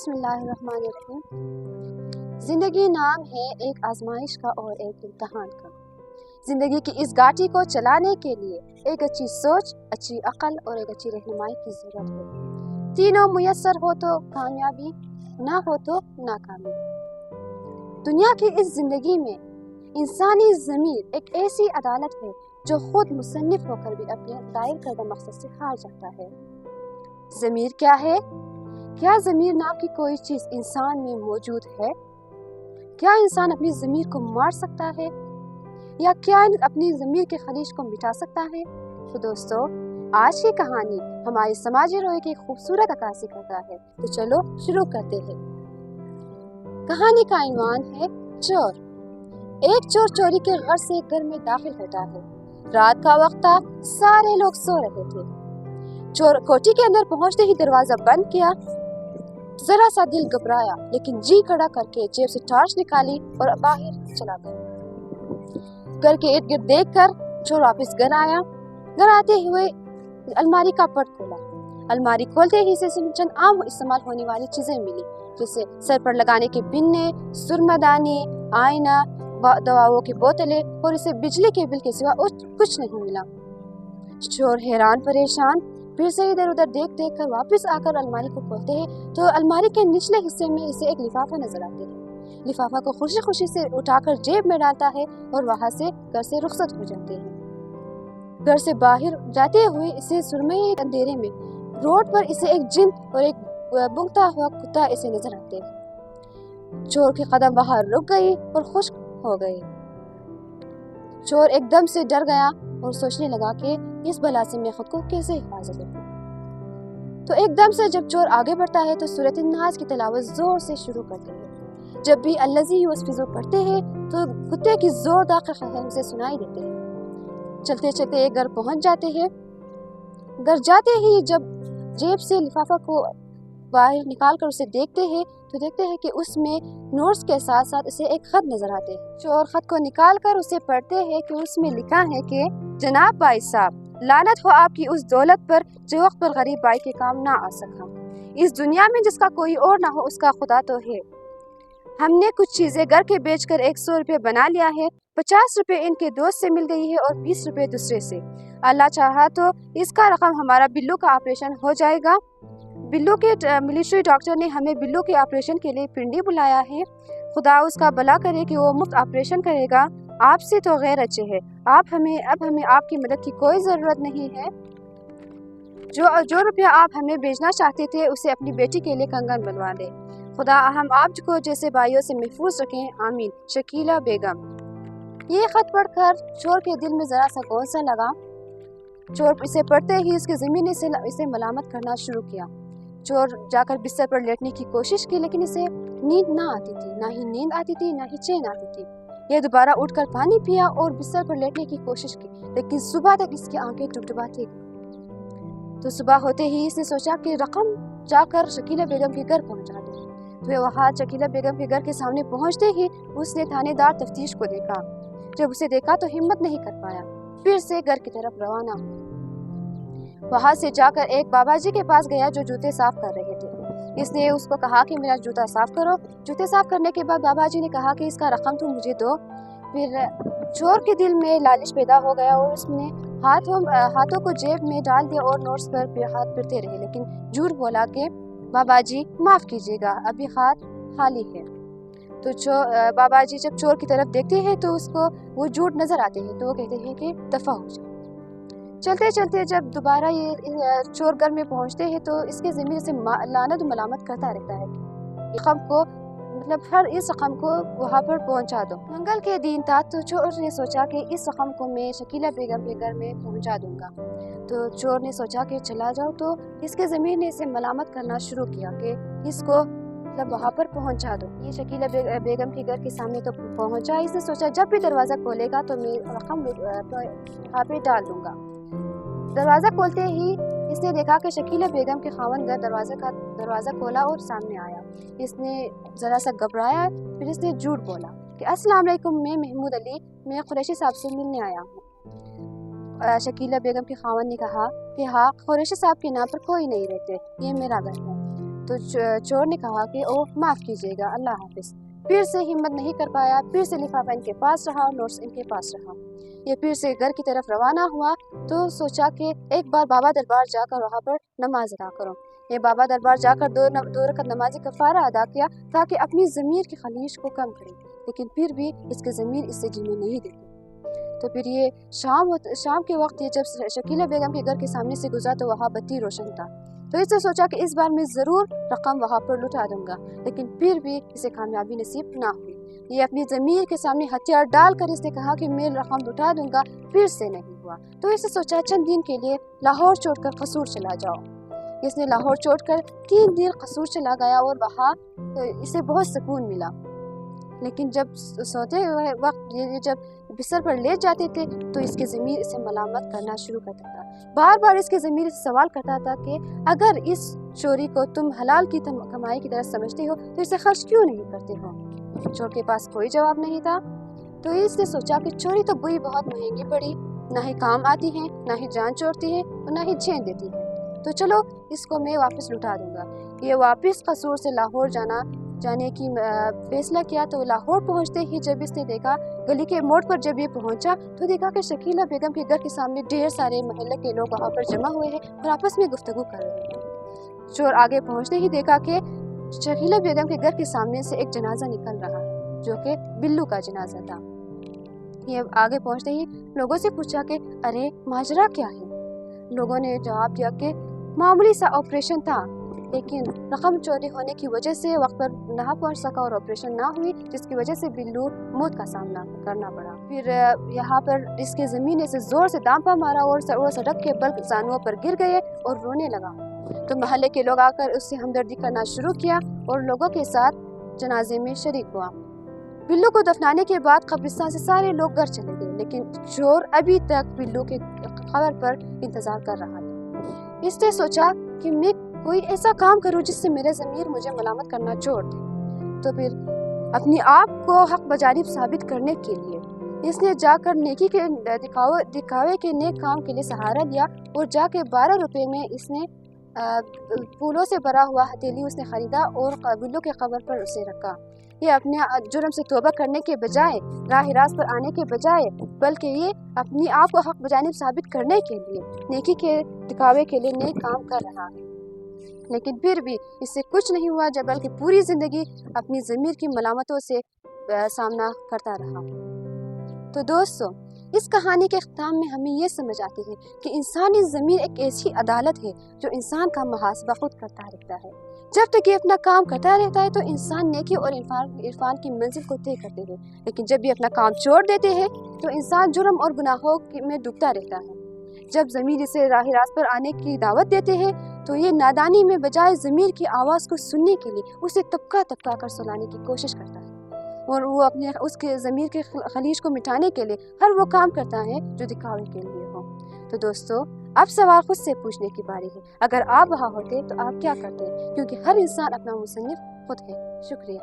बिस्मिल्लाहिर्रहमानिर्रहीम। ज़िंदगी नाम है एक आजमाइश का और एक इम्तहान का। ज़िंदगी की इस गाड़ी को चलाने के लिए एक अच्छी सोच, अच्छी अक्ल और एक अच्छी रहनुमाई की ज़रूरत है। तीनों मुयस्सर हो तो कामयाबी, ना हो तो नाकामी। दुनिया की इस ज़िंदगी में इंसानी ज़मीर एक ऐसी अदालत है जो खुद मुसन्निफ होकर भी अपने दायर करदा मकसद से हार जाता है। ज़मीर क्या है? क्या ज़मीर नाम की कोई चीज़ इंसान में मौजूद है? क्या इंसान अपनी ज़मीर को मार सकता है या क्या अपनी ज़मीर के खलीज को मिटा सकता है? तो दोस्तों, आज की कहानी हमारी समाजी रोए की खूबसूरत अक्कासी करता है। तो चलो शुरू करते हैं। कहानी का इन्वान है चोर। एक चोर चोरी के गर्ज से एक घर में दाखिल होता है। रात का वक्त था, सारे लोग सो रहे थे। चोर कोठी के अंदर पहुंचते ही दरवाजा बंद किया। जरा सा दिल घबराया, लेकिन जी खड़ा करके जेब से टॉर्च निकाली और बाहर चला गया। घर के इर्द गिर्द देखकर चोर वापस घर आया। घर आते हुए अलमारी का पट खोला। अलमारी खोलते ही इसे चंद आम इस्तेमाल होने वाली चीजें मिली, जैसे सर पर लगाने के बिन्ने, सुरमदानी, आईना, दवाओं की बोतलें और इसे बिजली के बिल के सिवा कुछ नहीं मिला। चोर हैरान परेशान फिर से इधर उधर देख कर वापस आकर अलमारी को खोलते हैं तो अलमारी के निचले हिस्से में इसे एक लिफाफा नजर आते हैं। लिफाफा को खुशी खुशी से उठाकर जेब में डालता है और वहां से घर से रुखसत हो जाते हैं। घर से बाहर जाते हुए इसे सुरमई अंधेरे में रोड पर इसे एक जिन और एक बुगता हुआ कुत्ता इसे नजर आते हैं। चोर के कदम वहां रुक गई और खुश्क हो गए। चोर एकदम से डर गया और सोचने लगा कि इस बला से मैं खुद को कैसे हिफाजत रखूं। तो एकदम से जब चोर आगे बढ़ता है तो सूरत नाज की तिलावत जोर से शुरू करते हैं। जब भी अल्लज़ी युस्फ़िज़ु पढ़ते हैं तो कुत्ते की जोरदार क़हक़हे उसे सुनाई देते हैं। चलते चलते एक घर पहुंच जाते हैं। घर जाते ही जब जेब से लिफाफा को बाहर निकाल कर उसे देखते हैं तो देखते हैं कि उसमें नोट्स के साथ साथ इसे एक खत नजर आते हैं। चोर खत को निकाल कर उसे पढ़ते हैं कि उसमें लिखा है कि जनाब भाई साहब, लानत हो आपकी उस दौलत पर जो वक्त पर गरीब भाई के काम ना आ सका। इस दुनिया में जिसका कोई और ना हो उसका खुदा तो है। हमने कुछ चीजें घर के बेचकर 100 रुपये बना लिया है। 50 रुपये इनके दोस्त से मिल गई है और 20 रुपये दूसरे से। अल्लाह चाहा तो इसका रकम हमारा बिल्लू का ऑपरेशन हो जाएगा। बिल्लू के मिलिट्री डॉक्टर ने हमें बिल्लू के ऑपरेशन के लिए पिंडी बुलाया है। खुदा उसका भला करे कि वो मुफ्त ऑपरेशन करेगा। आपसे तो गैर अच्छे है। अब हमें आपकी मदद की कोई ज़रूरत नहीं है। जो रुपया आप हमें भेजना चाहते थे उसे अपनी बेटी के लिए कंगन बनवा दें। खुदा हम आपको जैसे भाइयों से महफूज रखें, आमीन। शकीला बेगम। ये खत पढ़कर चोर के दिल में ज़रा सा कौन सा लगा। चोर इसे पढ़ते ही उसके ज़मीन ने इसे मलामत करना शुरू किया। चोर जाकर बिस्तर पर लेटने की कोशिश की, लेकिन इसे नींद ना आती थी। ना ही नींद आती थी, ना ही चैन आती थी। यह दोबारा उठकर पानी पिया और बिस्तर पर लेटने की कोशिश की, लेकिन सुबह तक इसकी आंखें टुटपुटी थी। तो सुबह होते ही इसने सोचा कि रकम जाकर शकीला बेगम के घर पहुंचा दे। तो वहाँ शकीला बेगम के घर के सामने पहुंचते ही उसने थानेदार तफ्तीश को देखा। जब उसे देखा तो हिम्मत नहीं कर पाया, फिर से घर की तरफ रवाना। वहां से जाकर एक बाबा जी के पास गया जो जूते साफ कर रहे थे। इसने उसको कहा कि मेरा जूता साफ करो। जूते साफ करने के बाद बाबा जी ने कहा कि इसका रकम तुम मुझे दो। फिर चोर के दिल में लालच पैदा हो गया और उसने हाथों को जेब में डाल दिया और नोट्स पर हाथ फिरते रहे, लेकिन झूठ बोला कि बाबा जी माफ कीजिएगा, अभी हाथ खाली है। तो बाबा जी जब चोर की तरफ देखते हैं तो उसको वो झूठ नजर आते हैं, तो वो कहते हैं कि दफा हो जाओ। चलते चलते जब दोबारा ये चोर घर में पहुंचते हैं तो इसके ज़मीन से लानत मलामत करता रहता है। रकम को हर इस रकम को वहाँ पर पहुंचा दो। मंगल के दिन था तो चोर ने सोचा कि इस रकम को मैं शकीला बेगम के घर में पहुंचा दूंगा। तो चोर ने सोचा कि चला जाओ, तो इसके ज़मीन ने इसे मलामत करना शुरू किया कि इसको वहाँ पर पहुंचा दो। ये शकीला बेगम के घर के सामने तो पहुंचा। इसने सोचा जब भी दरवाज़ा खोलेगा तो मैं रकम वहाँ पे डाल दूंगा। दरवाज़ा खोलते ही इसने देखा कि शकीला बेगम के खावन घर दरवाज़ा खोला और सामने आया। इसने ज़रा सा घबराया, फिर इसने झूठ बोला कि अस्सलाम वालेकुम, मैं महमूद अली, मैं कुरैशी साहब से मिलने आया हूँ। शकीला बेगम के खावन ने कहा कि हाँ, कुरैशी साहब के नाम पर कोई नहीं रहते, ये मेरा घर है। تو چور نے کہا کہ او معاف کیجیے گا، اللہ حافظ۔ پھر سے ہمت نہیں کر پایا، پھر سے لفافہ ان کے پاس رہا، نوٹس ان کے پاس رہا۔ یہ پھر سے گھر کی طرف روانہ ہوا تو سوچا کہ ایک بار بابا دربار جا کر وہاں پر نماز ادا کروں۔ یہ بابا دربار جا کر دو رکعت نماز کفارہ ادا کیا تاکہ اپنی ضمیر کی خلیش کو کم کرے، لیکن پھر بھی اس کی ضمیر اس سے جینے نہیں دیتی۔ تو پھر یہ شام کے وقت یہ جب شکیلہ بیگم کے گھر کے سامنے سے گزرا تو وہاں بتی روشن تھا، تو اس نے سوچا کہ اس بار میں ضرور رقم وہاں پر لٹا دوں گا، لیکن پھر بھی اسے کامیابی نصیب نہ ہوئی۔ یہ اپنی ضمیر کے سامنے ہتھیار ڈال کر اس نے کہا کہ میں رقم لٹا دوں گا، پھر سے نہیں ہوا۔ تو اس نے سوچا چند دن کے لیے لاہور چھوڑ کر قصور چلا جاؤ۔ اس نے لاہور چھوڑ کر 3 دن قصور چلا گیا اور وہاں اسے بہت سکون ملا، لیکن جب سوتے ہوئے وقت یہ جب بستر پر لیٹ جاتے تھے تو اس کی ضمیر اسے ملامت کرنا شروع کرتا تھا۔ بار بار اس کی ضمیر اسے سوال کرتا تھا کہ اگر اس چوری کو تم حلال کی کمائی کی طرح سمجھتے ہو تو اسے خرچ کیوں نہیں کرتے ہو؟ چور کے پاس کوئی جواب نہیں تھا، تو اس نے سوچا کہ چوری تو بوئی بہت مہنگی پڑی، نہ ہی کام آتی ہے، نہ ہی جان چھوڑتی ہے اور نہ ہی چین دیتی ہے، تو چلو اس کو میں واپس لٹا دوں گا۔ یہ واپس قصور سے لاہور جانے کی فیصلہ کیا، تو لاہور پہنچتے ہی جب اس نے دیکھا گلی کے موڑ پر جب یہ پہنچا تو دیکھا کہ شکیلہ بیگم کے گھر کے سامنے ڈھیر سارے محلے کے لوگ وہاں پر جمع ہوئے ہیں اور آپس میں گفتگو کر رہے ہیں۔ چور آگے پہنچتے ہی دیکھا کہ شکیلہ بیگم کے گھر کے سامنے سے ایک جنازہ نکل رہا ہے جو کہ بلو کا جنازہ تھا۔ یہ آگے پہنچتے ہی لوگوں سے پوچھا کہ ارے ماجرا کیا ہے؟ لوگوں نے جواب دیا کہ معمولی سا آپریشن تھا، لیکن رقم چوری ہونے کی وجہ سے وقت پر نہ پہنچ سکا اور آپریشن نہ ہوئی، جس کی وجہ سے بلو موت کا سامنا کرنا پڑا۔ پھر یہاں پر اس کے زمین نے سے زور سے دامپا مارا اور وہ سڑک کے بل زانوں پر گر گئے اور رونے لگا، تو محلے کے لوگ آ کر اس سے ہمدردی کرنا شروع کیا اور لوگوں کے ساتھ جنازے میں شریک ہوا۔ بلو کو دفنانے کے بعد قبرستان سے سارے لوگ گھر چلے گئے، لیکن چور ابھی تک بلو کے خبر پر انتظار کر رہا تھا۔ اس نے سوچا کہ میں کوئی ایسا کام کروں جس سے میرے ضمیر مجھے ملامت کرنا چھوڑ دے۔ تو پھر اپنی آپ کو حق بجانب ثابت کرنے کے لیے اس نے جا کر نیکی کے دکھاوے کے نیک کام کے لیے سہارا لیا اور جا کے 12 روپے میں اس نے پھولوں سے بھرا ہوا ہتھیلی اس نے خریدا اور بلو کے قبر پر اسے رکھا۔ یہ اپنے جرم سے توبہ کرنے کے بجائے، راہ راست پر آنے کے بجائے، بلکہ یہ اپنی آپ کو حق بجانب ثابت کرنے کے لیے، نیکی کے دکھاوے کے لیے نیک کام کر رہا ہے، لیکن پھر بھی اس سے کچھ نہیں ہوا، جب بلکہ پوری زندگی اپنی ضمیر کی ملامتوں سے سامنا کرتا رہا۔ تو دوستو، اس کہانی کے اختتام میں ہمیں یہ سمجھ آتی ہے کہ انسانی ضمیر ایک ایسی عدالت ہے جو انسان کا محاسبہ خود کرتا رہتا ہے۔ جب تک یہ اپنا کام کرتا رہتا ہے تو انسان نیکی اور عرفان کی منزل کو طے کرتے ہیں، لیکن جب یہ اپنا کام چھوڑ دیتے ہیں تو انسان جرم اور گناہوں میں ڈوبتا رہتا ہے۔ جب ضمیر اسے راہ راست پر آنے کی دعوت دیتے ہیں تو یہ نادانی میں بجائے ضمیر کی آواز کو سننے کے لیے اسے تبکا کر سلانے کی کوشش کرتا ہے، اور وہ اپنے اس کے ضمیر کے خلیج کو مٹانے کے لیے ہر وہ کام کرتا ہے جو دکھاوے کے لیے ہو۔ تو دوستو، اب سوال خود سے پوچھنے کی باری ہے، اگر آپ وہاں ہوتے تو آپ کیا کرتے؟ کیونکہ ہر انسان اپنا مصنف خود ہے۔ شکریہ۔